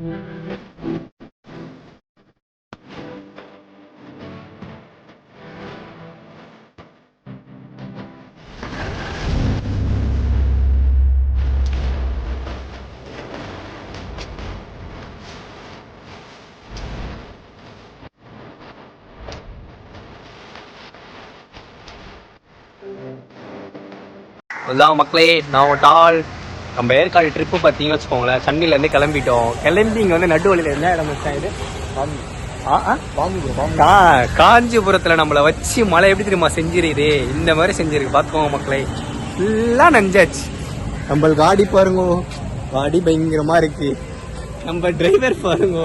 அதான் மக்களே, நான் டால் நம்ம ஏற்காடு ட்ரிப்பு பார்த்தீங்கன்னு வச்சுக்கோங்களேன். சென்னையிலேருந்து கிளம்பிட்டோம். கிளம்பி இங்கே வந்து நடு வழியில் என்ன இடம் வச்சா இது காஞ்சிபுரத்தில் நம்மளை வச்சு மழை எப்படி தெரியுமா செஞ்சிருக்குது, இந்த மாதிரி செஞ்சிருக்கு. பார்த்துக்கோங்க மக்களே, ஃபுல்லாக நஞ்சாச்சு. நம்மளுக்கு காடி பாருங்க, காடி பயங்கரமா இருக்கு. நம்ம டிரைவர் பாருங்க,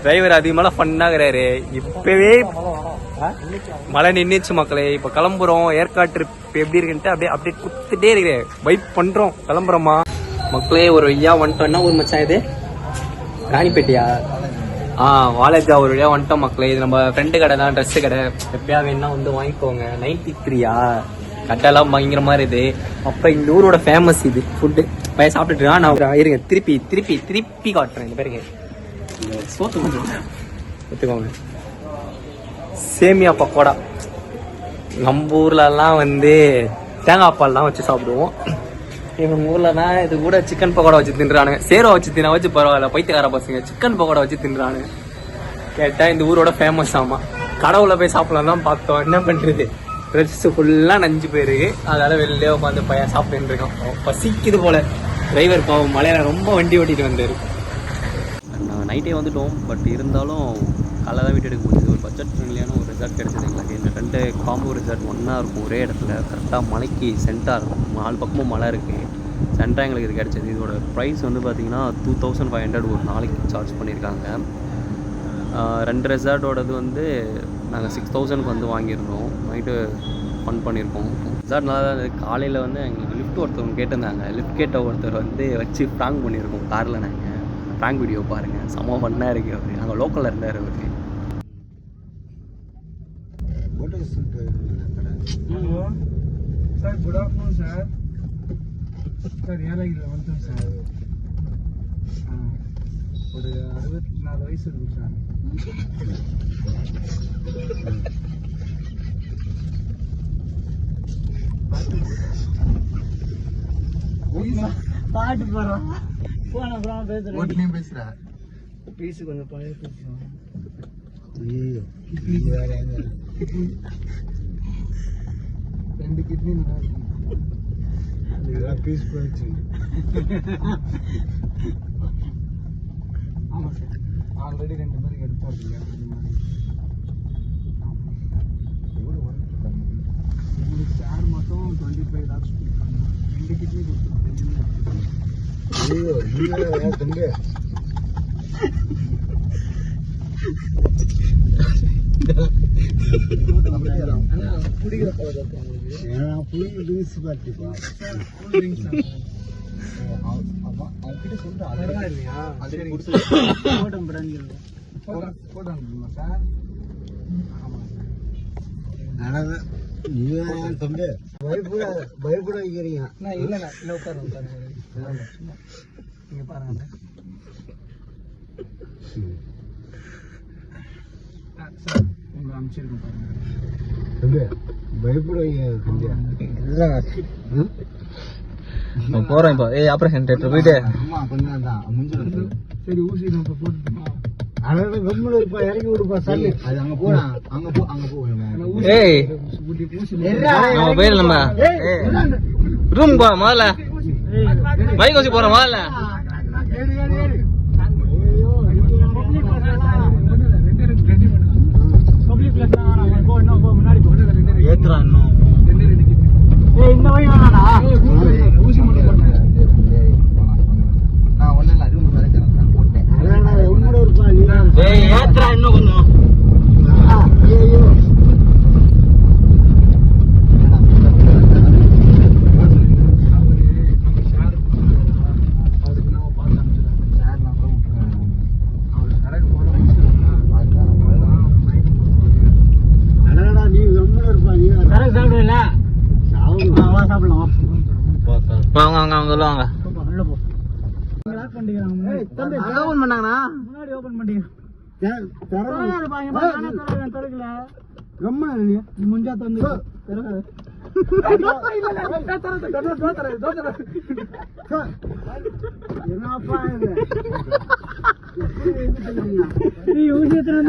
டிரைவர் அதிகமாக ஃபன்னாகிறாரு. இப்பவே மழை நின்றுச்சு மக்களே. இப்போ கிளம்புறோம். ஏற்காடு ட்ரிப் எப்படி இருக்குன்ட்டு அப்படியே அப்டேட் கொடுத்துட்டே இருக்கிறேன். வைப் பண்ணுறோம், கிளம்புறோமா மக்களே. ஒரு வழியா வந்துட்டோம். என்ன ஊர் மச்சான் இது? ராணிப்பேட்டையா? வாலேஜா ஒரு வழியா வந்துட்டோம் மக்களே. இது நம்ம ஃப்ரெண்டு கடை தான், ட்ரெஸ்ஸு கடை. எப்படியா வேணா வந்து வாங்கிக்கோங்க. 93 கட்டெல்லாம் பயங்கரமா இருக்குது. அப்புறம் இந்த ஊரோட ஃபேமஸ் இது ஃபுட்டு. பையன் சாப்பிட்டுட்டு நான் இருங்க, திருப்பி திருப்பி திருப்பி காட்டுறேன். இந்த பேருங்க சோத்து கொஞ்சம் ஒத்துக்கோங்க. சேமியா பக்கோடா. நம்ம ஊர்லலாம் வந்து தேங்காய் பால்லாம் வச்சு சாப்பிடுவோம். இவங்க ஊர்லனா இது கூட சிக்கன் பக்கோடா வச்சு தின்றானுங்க. சேரோ வச்சு தின வச்சு பரவாயில்ல, பைத்தியக்கார பசங்க சிக்கன் பக்கோடா வச்சு தின்றானுங்க. கேட்டா இந்த ஊரோட ஃபேமஸ். ஆமா, கடவுளை போய் சாப்பிடலாம் தான் பார்த்தோம். என்ன பண்றது, ட்ரெஸ் ஃபுல்லாக நஞ்சு போயிருக்கு. அதனால வெளிலே உட்காந்து பையன் சாப்பிட்டு இருக்கான். பசிக்குது போல. டிரைவர் பாவம் மலையில ரொம்ப வண்டி ஓட்டிட்டு வந்தாரு. நைட்டே வந்துட்டோம். பட் இருந்தாலும் காலைல தான் வீட்டு எடுக்க முடியுது. ஒரு பட்ஜெட் ஃப்ரெண்ட்லியான ஒரு ரிசார்ட் கிடைச்சது எங்களுக்கு. இந்த 2 காம்போ ரிசார்ட் ஒன்றா இருக்கும் ஒரே இடத்துல. கரெக்டாக மலைக்கு சென்ட்டாக இருக்கும். 4 பக்கமும் மலை இருக்குது. சென்ட்டாக எங்களுக்கு இது கிடச்சிது. இதோட ப்ரைஸ் வந்து பார்த்திங்கன்னா 2500 ஒரு நாளைக்கு சார்ஜ் பண்ணியிருக்காங்க. 2 ரெசார்ட்டோடது வந்து நாங்கள் 6000 வந்து வாங்கியிருந்தோம். நைட்டு ஃபன் பண்ணியிருக்கோம். ரிசார்ட் நல்லா தான் இருந்தது. காலையில் வந்து எங்களுக்கு லிஃப்ட் ஒருத்தவங்க கேட்டிருந்தாங்க. லிஃப்ட் கேட்ட ஒருத்தர் வந்து வச்சு ப்ராங்க் பண்ணியிருக்கோம் காரில். நாங்கள் ப்ராங்க் வீடியோ பாருங்கள், செம்ம ஃபன்னாக இருக்குது. அவர் அங்கே லோக்கலில் இருந்தார். அவருக்கு sir good afternoon sir. Sir ஏலகிரியில் வந்துட்டோம் சார். ஒரு 64 வயசு இருக்கும் சார். பாட்டு போறோம். போன அப்புறம் பேசுறேன். பேசுற பீஸு கொஞ்சம் பழைய பேசுறோம். ஐயோ, கிட்னி வேற எங்க? 2 கிட்னி பீஸ் போயிடுச்சு. ஆமாம் சார், ஆல்ரெடி 2 பேருக்கு எடுத்தோம். எங்களுக்கு சார் மட்டும் 25 lakhs கொடுத்தாங்க. 2 கிட்னி கொடுத்துருக்கோம். ஐயோ, தம்பி குடிக்கிற தம்பி பயப்பட வைக்கிறீங்க. இல்லைண்ணா, இல்லை உட்காரு நீங்க பாருங்க. சார் உங்களை அனுப்பிச்சிருக்கேன் பாருங்க. பயப்பட வைக்க போறேன் இப்போ. ஆப்ரேஷன் தியேட்டர் போயிட்டு சரி ஊசி நம்ம போட்டு இறங்கி விடுப்பா. சார் அது அங்க போனா அங்க போ போயிடலாமா? ரூம் போ முதல்ல. பைக் வச்சு போறோம் முதல்ல. ஏத்துறா இன்னும் ஊசி மட்டும் நான் ஒன்னும் இல்லை. ரூம் போட்டேன். ஏத்துறா இன்னும் கொஞ்சம். வாங்க வாங்க அவங்க சொல்லுவாங்க. ஓபன் பண்ணாங்கண்ணா முன்னாடி ஓபன் பண்ணி திறக்கல கம்மனா நீ முஞ்சா தந்து திறக்காத என்னப்பா நீ ஊசியத்துல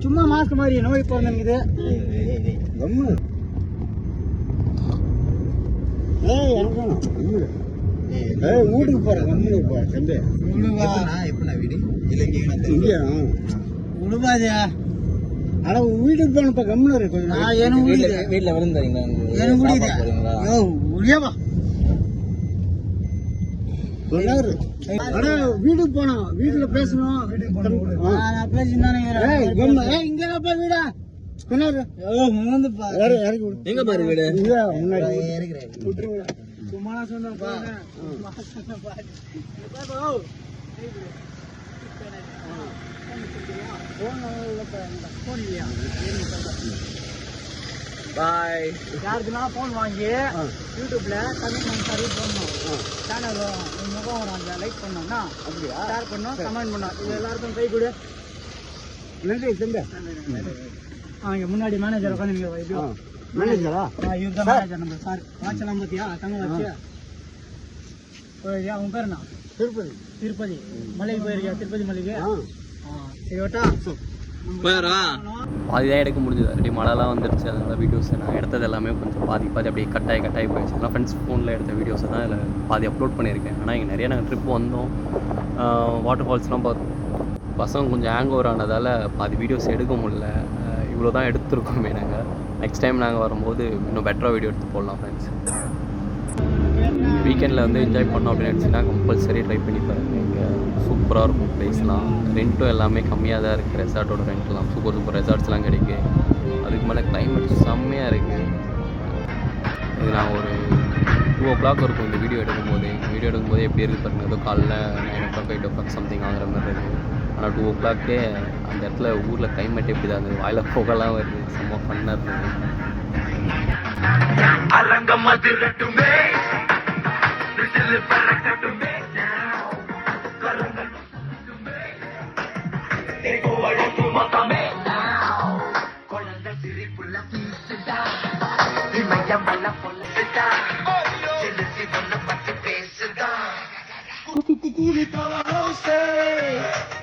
சும்மா மாஸ்க் மாதிரி நோய் இப்போ வந்துருக்குது வீட்டுக்கு போறேன் விடுவாதியா ஆனா வீட்டுக்கு போனப்ப கம்முன்னு இருக்கு வீட்டுல விழுந்தாங்க வீட்டுக்கு போனோம் வீட்டுல பேசணும் இங்கப்பா வீடா எங்க பாரு வீடு சும்மா சொன்னா பாய். யாருக்குன்னா போன் வாங்கி யூடியூப்ல தமிழ் சர்வீஸ் பண்ணணும் சேனல் முகம் வரும் லைக் பண்ணோம்னா அப்படியா ஷேர் பண்ணோம் கமெண்ட் பண்ணோம் இது எல்லாருக்கும் கை கொடு நன்றி தம்பி இங்க முன்னாடி மேனேஜர் உட்காந்து மேனேஜரா இவர் தான் மேனேஜர் நம்ம சார் வாட்சலாம் பார்த்தியா தங்க வாட்சியா உன் பேர் என்ன திருப்பதி திருப்பதி மலைக்கு போயிருக்கியா திருப்பதி மலைக்கு சரி ஓட்டா பாதி தான் எடுக்க முடிஞ்சது அப்படி மழைலாம் வந்துருச்சு அதனால வீடியோஸ் நான் எடுத்தது எல்லாமே கொஞ்சம் பாதி அப்படியே கட்டாயி போயிடுச்சு நான் ஃப்ரெண்ட்ஸ் ஃபோனில் எடுத்த வீடியோஸை தான் இதில் பாதி அப்லோட் பண்ணியிருக்கேன் ஆனால் இங்கே நிறைய நாங்கள் ட்ரிப் வந்தோம் வாட்டர் ஃபால்ஸ்லாம் பார்த்தோம் பசங்க கொஞ்சம் ஹேங் ஓவர் ஆனதால் பாதி வீடியோஸ் எடுக்க முடியல இவ்வளோ தான் எடுத்துருக்கோமே நாங்கள் நெக்ஸ்ட் டைம் நாங்கள் வரும்போது இன்னும் பெட்டராக வீடியோ எடுத்து போடலாம் ஃப்ரெண்ட்ஸ் வீக்கெண்டில் வந்து என்ஜாய் பண்ணோம் அப்படின்னு நினச்சிங்கன்னா கம்பல்சரி ட்ரை பண்ணி பாருங்கள் இங்கே சூப்பராக இருக்கும் ப்ளேஸ்லாம் ரெண்ட்டும் எல்லாமே கம்மியாக தான் இருக்குது ரெசார்ட்டோட ரெண்ட்லாம் சூப்பர் ரெசார்ட்ஸ்லாம் கிடைக்கும் அதுக்கு மேலே கிளைமேட் செம்மையாக இருக்குது இது நான் ஒரு 2 o'clock இருக்கும் இந்த வீடியோ எடுக்கும்போது எப்படி இருக்குது பாருங்கள் ஏதோ காலைல 9 o'clock 8 o'clock சம்திங் ஆகிற மாதிரி இருக்குது ஆனால் 2 o'clockே அந்த இடத்துல ஊரில் கிளைமேட் எப்படி தான் இருந்தது வாயில் புகலாம் வருது செம்ம ஃபன்னாக இருந்தது Say